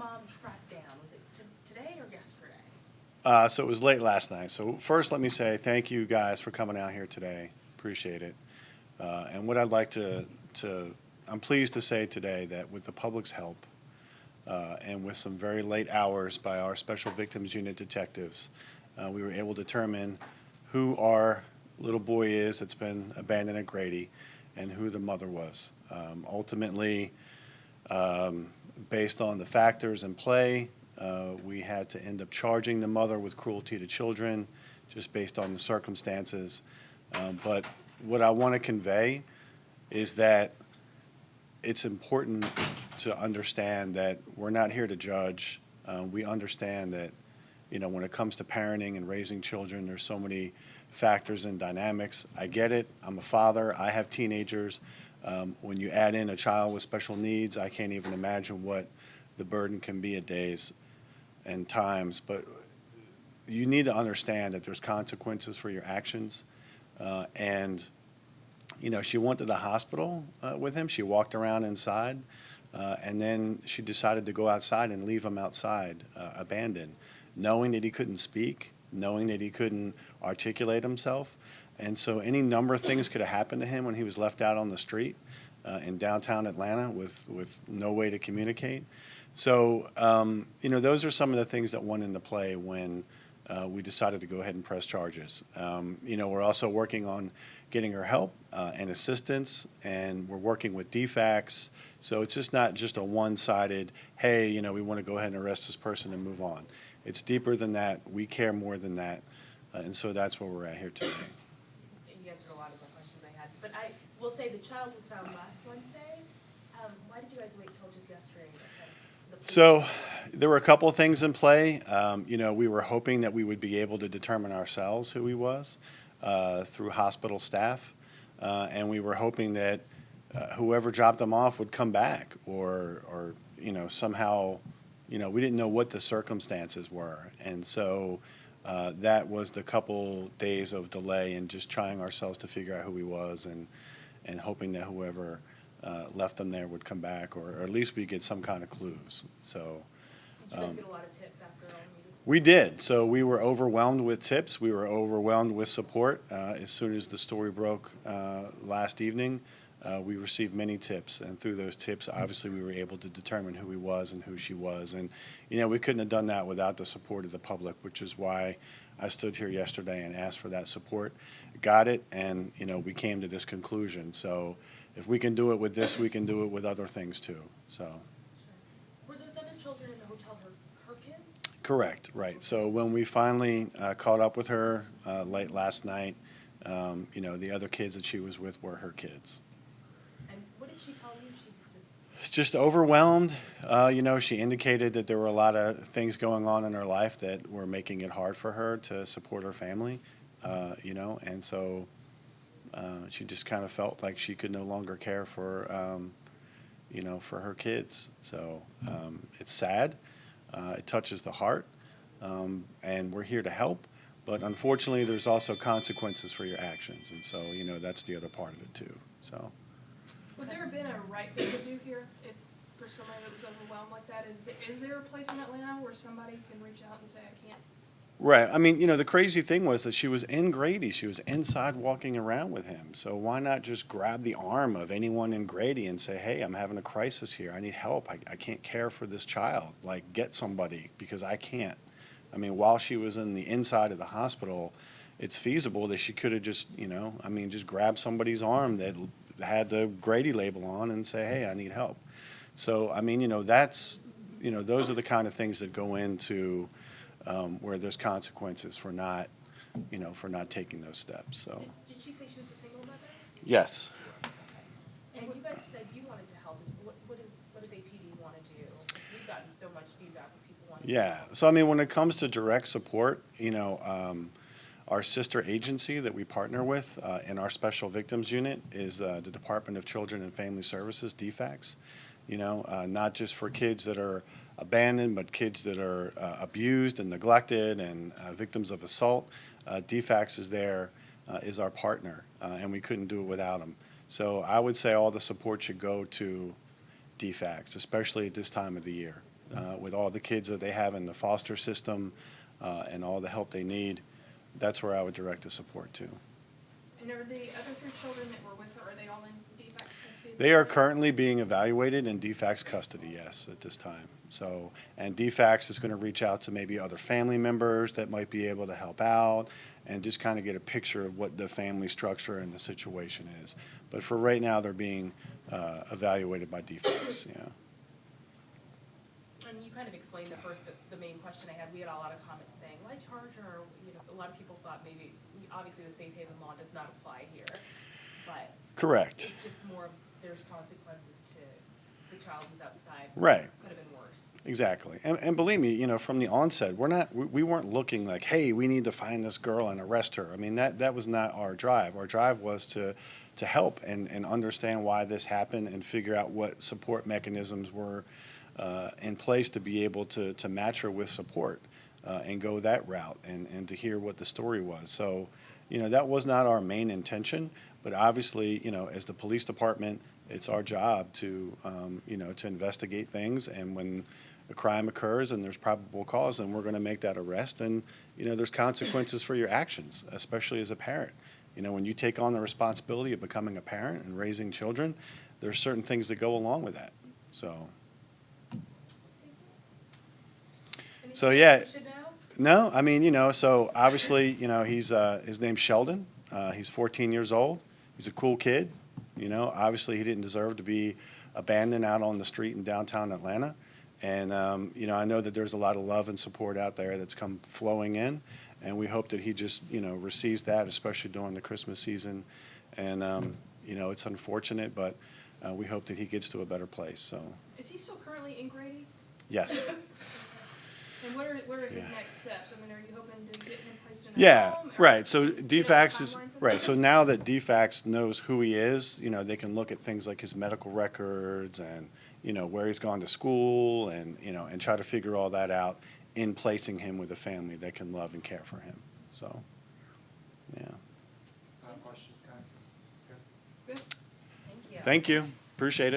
mom tracked down? Was it today or yesterday? So it was late last night. So first, let me say thank you guys for coming out here today. Appreciate it. And what I'd like to I'm pleased to say today that with the public's help and with some very late hours by our Special Victims Unit detectives, we were able to determine who our little boy is that's been abandoned at Grady and who the mother was. Ultimately, based on the factors in play, we had to end up charging the mother with cruelty to children just based on the circumstances. But what I want to convey is that it's important to understand that we're not here to judge. We understand that, when it comes to parenting and raising children, there's so many factors and dynamics. I get it. I'm a father. I have teenagers. When you add in a child with special needs, I can't even imagine what the burden can be at days and times. But you need to understand that there's consequences for your actions. And she went to the hospital with him. She walked around inside, and then she decided to go outside and leave him outside, abandoned, knowing that he couldn't speak, knowing that he couldn't articulate himself. And so any number of things could have happened to him when he was left out on the street in downtown Atlanta with no way to communicate. So, those are some of the things that went into play when we decided to go ahead and press charges. We're also working on getting her help and assistance, and we're working with DFACs. So it's just not just a one-sided, hey, we want to go ahead and arrest this person and move on. It's deeper than that. We care more than that. And so that's where we're at here today. You answered a lot of the questions I had. But I will say the child was found last Wednesday. Why did you guys wait till just yesterday? So there were a couple of things in play. We were hoping that we would be able to determine ourselves who he was through hospital staff. And we were hoping that whoever dropped him off would come back or somehow, we didn't know what the circumstances were. And so that was the couple days of delay in just trying ourselves to figure out who he was and hoping that whoever left him there would come back, or at least we get some kind of clues. So, did you guys get a lot of tips after all? We did. So we were overwhelmed with tips. We were overwhelmed with support. As soon as the story broke last evening, we received many tips, and through those tips, obviously, we were able to determine who he was and who she was. And we couldn't have done that without the support of the public, which is why I stood here yesterday and asked for that support. Got it, and we came to this conclusion. So if we can do it with this, we can do it with other things too. So. Sure. Were those other children in the hotel her kids? Correct, right. So when we finally caught up with her late last night, the other kids that she was with were her kids. And what did she tell you? Just overwhelmed. She indicated that there were a lot of things going on in her life that were making it hard for her to support her family, and so she just kind of felt like she could no longer care for her kids. So it's sad. It touches the heart, and we're here to help. But unfortunately, there's also consequences for your actions, and so that's the other part of it too. So. Would there have been a right thing to do here if for somebody that was overwhelmed like that? Is there a place in Atlanta where somebody can reach out and say, I can't? Right. I mean, the crazy thing was that she was in Grady. She was inside walking around with him. So why not just grab the arm of anyone in Grady and say, hey, I'm having a crisis here. I need help. I can't care for this child. Like, get somebody, because I can't. I mean, while she was in the inside of the hospital, it's feasible that she could have just, just grabbed somebody's arm that had the Grady label on and say, hey, I need help. So, that's, those are the kind of things that go into where there's consequences for not taking those steps. So. Did she say she was a single mother? Yes. And you guys said you wanted to help. What does APD want to do? We've gotten so much feedback from people wanting to help. So, when it comes to direct support, our sister agency that we partner with in our Special Victims Unit is the Department of Children and Family Services, DFACS. Not just for kids that are abandoned, but kids that are abused and neglected and victims of assault. DFACS is our partner, and we couldn't do it without them. So I would say all the support should go to DFACS, especially at this time of the year. with all the kids that they have in the foster system and all the help they need, that's where I would direct the support to. And are the other 3 children that were with her, are they all in DFACS custody? They are currently being evaluated in DFACS custody, yes, at this time. So, and DFACS is going to reach out to maybe other family members that might be able to help out and just kind of get a picture of what the family structure and the situation is. But for right now, they're being evaluated by DFACS, yeah. And you kind of explained the main question I had. We had a lot of comments saying, why charge her? You know, a lot of people thought maybe, obviously the safe haven law does not apply here, but Correct. it's just more, there's consequences to the child who's outside. Right. Could have been worse. Exactly. And believe me, you know, from the onset, we weren't looking like, hey, we need to find this girl and arrest her. I mean, that was not our drive. Our drive was to help and understand why this happened and figure out what support mechanisms were in place to be able to match her with support and go that route and to hear what the story was. So, you know, that was not our main intention, but obviously, you know, as the police department, it's our job to, you know, to investigate things, and when a crime occurs and there's probable cause, then we're going to make that arrest, and, you know, there's consequences for your actions, especially as a parent. You know, when you take on the responsibility of becoming a parent and raising children, there's certain things that go along with that, so. So, Anything yeah. else we should know? No, I mean, you know, so obviously, you know, he's his name's Sheldon. He's 14 years old. He's a cool kid. You know, obviously he didn't deserve to be abandoned out on the street in downtown Atlanta. And, you know, I know that there's a lot of love and support out there that's come flowing in. And we hope that he just, you know, receives that, especially during the Christmas season. And, you know, it's unfortunate, but we hope that he gets to a better place. So, Is he still currently in Grady? yes. And what are his Yeah. next steps? I mean, are you hoping to get him placed in a Yeah, home? Or right. So do you have a DFACS is, timeline for right, that? so now that DFACS knows who he is, you know, they can look at things like his medical records and, you know, where he's gone to school and, you know, and try to figure all that out in placing him with a family that can love and care for him. So, yeah. Questions, guys? Good. Good. Thank you. Thank you. Appreciate it.